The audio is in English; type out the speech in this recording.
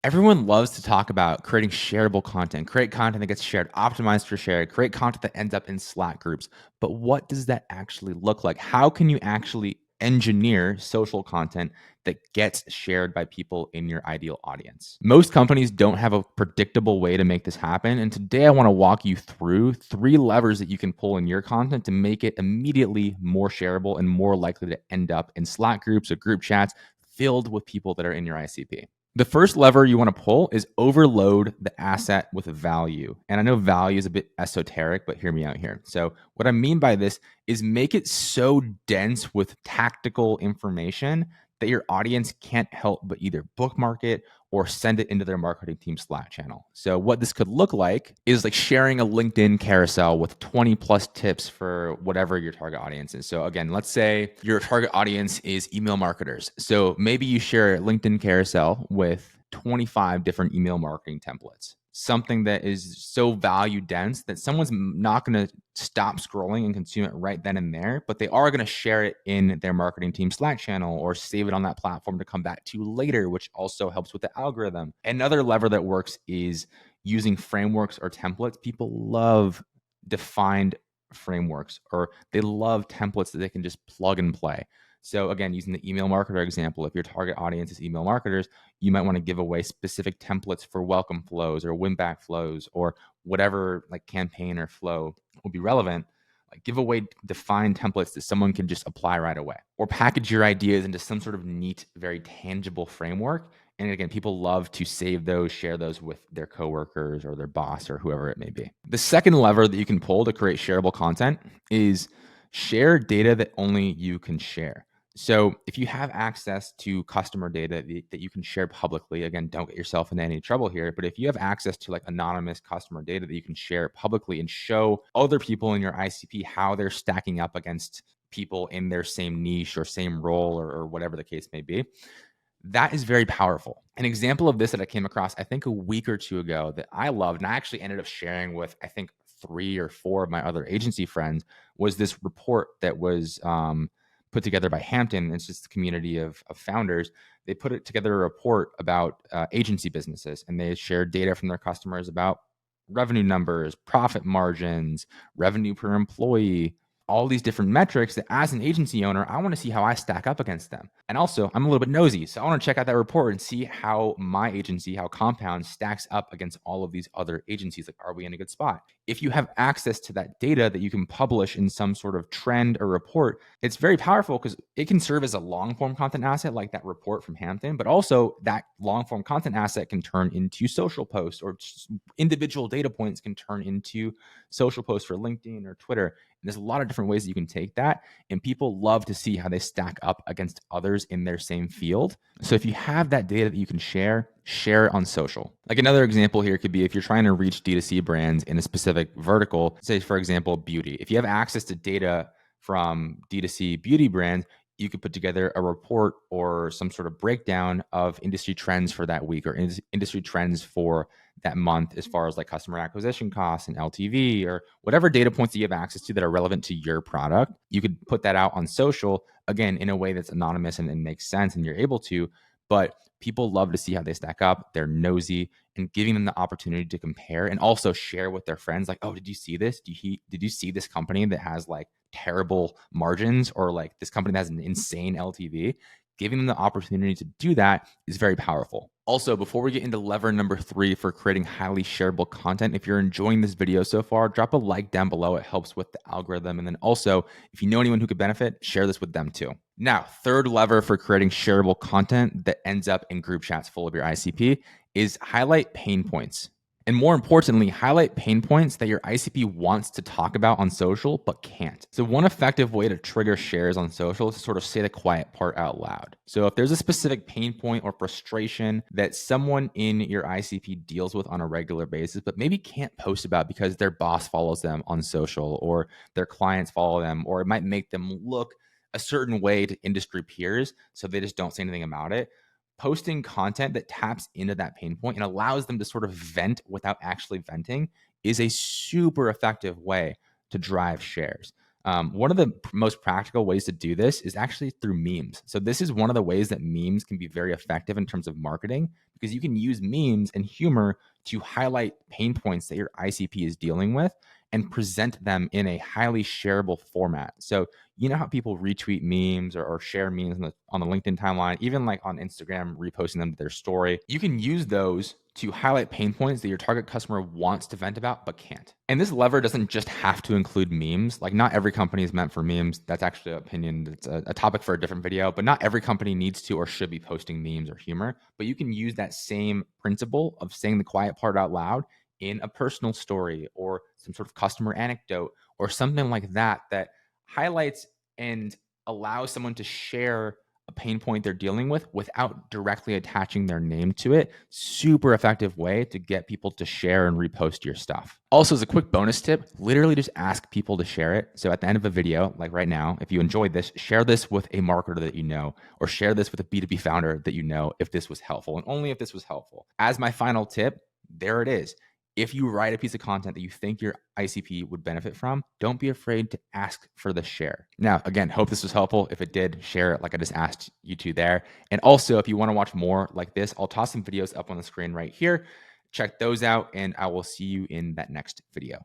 Everyone loves to talk about creating shareable content, create content that gets shared, optimized for share, create content that ends up in Slack groups. But what does that actually look like? How can you actually engineer social content that gets shared by people in your ideal audience? Most companies don't have a predictable way to make this happen. And today I want to walk you through 3 levers that you can pull in your content to make it immediately more shareable and more likely to end up in Slack groups or group chats filled with people that are in your ICP. The first lever you want to pull is overload the asset with value. And I know value is a bit esoteric, but hear me out here. So, what I mean by this is make it so dense with tactical information that your audience can't help but either bookmark it or send it into their marketing team Slack channel. So, what this could look like is like sharing a LinkedIn carousel with 20 plus tips for whatever your target audience is. So, again, let's say your target audience is email marketers. So, maybe you share a LinkedIn carousel with 25 different email marketing templates. Something that is so value dense that someone's not going to stop scrolling and consume it right then and there, but they are going to share it in their marketing team Slack channel or save it on that platform to come back to later, which also helps with the algorithm. Another lever that works is using frameworks or templates. People love defined frameworks, or they love templates that they can just plug and play. So again, using the email marketer example, if your target audience is email marketers, you might want to give away specific templates for welcome flows or win back flows or whatever like campaign or flow will be relevant. Like give away defined templates that someone can just apply right away, or package your ideas into some sort of neat, very tangible framework. And again, people love to save those, share those with their coworkers or their boss or whoever it may be. The second lever that you can pull to create shareable content is share data that only you can share. So if you have access to customer data that you can share publicly, again, don't get yourself into any trouble here, but if you have access to like anonymous customer data that you can share publicly and show other people in your ICP how they're stacking up against people in their same niche or same role or whatever the case may be, that is very powerful. An example of this that I came across, I think a week or two ago that I loved, and I actually ended up sharing with, I think, 3 or 4 of my other agency friends, was this report that was put together by Hampton. It's just a community of founders. They put it together a report about agency businesses, and they shared data from their customers about revenue numbers, profit margins, revenue per employee, all these different metrics that as an agency owner, I want to see how I stack up against them. And also, I'm a little bit nosy. So I want to check out that report and see how my agency, how Compound stacks up against all of these other agencies. Like, are we in a good spot? If you have access to that data that you can publish in some sort of trend or report, it's very powerful because it can serve as a long form content asset like that report from Hampton, but also that long form content asset can turn into social posts, or individual data points can turn into social posts for LinkedIn or Twitter. And there's a lot of different ways that you can take that, and people love to see how they stack up against others in their same field. So if you have that data that you can share it on social. Like another example here could be if you're trying to reach D2C brands in a specific vertical, say for example, beauty. If you have access to data from D2C beauty brands, you could put together a report or some sort of breakdown of industry trends for that week or industry trends for that month, as far as like customer acquisition costs and LTV or whatever data points that you have access to that are relevant to your product. You could put that out on social, again, in a way that's anonymous and makes sense and you're able to, but people love to see how they stack up. They're nosy, and giving them the opportunity to compare and also share with their friends, like, oh, did you see this? Did you see this company that has like terrible margins, or like this company that has an insane LTV? Giving them the opportunity to do that is very powerful. Also, before we get into lever number 3 for creating highly shareable content, if you're enjoying this video so far, drop a like down below. It helps with the algorithm. And then also, if you know anyone who could benefit, share this with them too. Now, third lever for creating shareable content that ends up in group chats full of your ICP is highlight pain points. And more importantly, highlight pain points that your ICP wants to talk about on social but can't. So one effective way to trigger shares on social is to sort of say the quiet part out loud. So if there's a specific pain point or frustration that someone in your ICP deals with on a regular basis, but maybe can't post about because their boss follows them on social or their clients follow them, or it might make them look a certain way to industry peers, so they just don't say anything about it. Posting content that taps into that pain point and allows them to sort of vent without actually venting is a super effective way to drive shares. One of the most practical ways to do this is actually through memes. So this is one of the ways that memes can be very effective in terms of marketing, because you can use memes and humor to highlight pain points that your ICP is dealing with and present them in a highly shareable format. So you know how people retweet memes or share memes on the LinkedIn timeline, even like on Instagram, reposting them to their story. You can use those to highlight pain points that your target customer wants to vent about but can't. And this lever doesn't just have to include memes. Like, not every company is meant for memes. That's actually an opinion. That's a topic for a different video, but not every company needs to or should be posting memes or humor. But you can use that same principle of saying the quiet part out loud in a personal story or some sort of customer anecdote or something like that, that highlights and allows someone to share a pain point they're dealing with without directly attaching their name to it. Super effective way to get people to share and repost your stuff. Also, as a quick bonus tip, literally just ask people to share it. So at the end of a video, like right now, if you enjoyed this, share this with a marketer that you know, or share this with a B2B founder that you know if this was helpful, and only if this was helpful. As my final tip, there it is. If you write a piece of content that you think your ICP would benefit from, don't be afraid to ask for the share. Now, again, hope this was helpful. If it did, share it like I just asked you to there. And also, if you want to watch more like this, I'll toss some videos up on the screen right here. Check those out, and I will see you in that next video.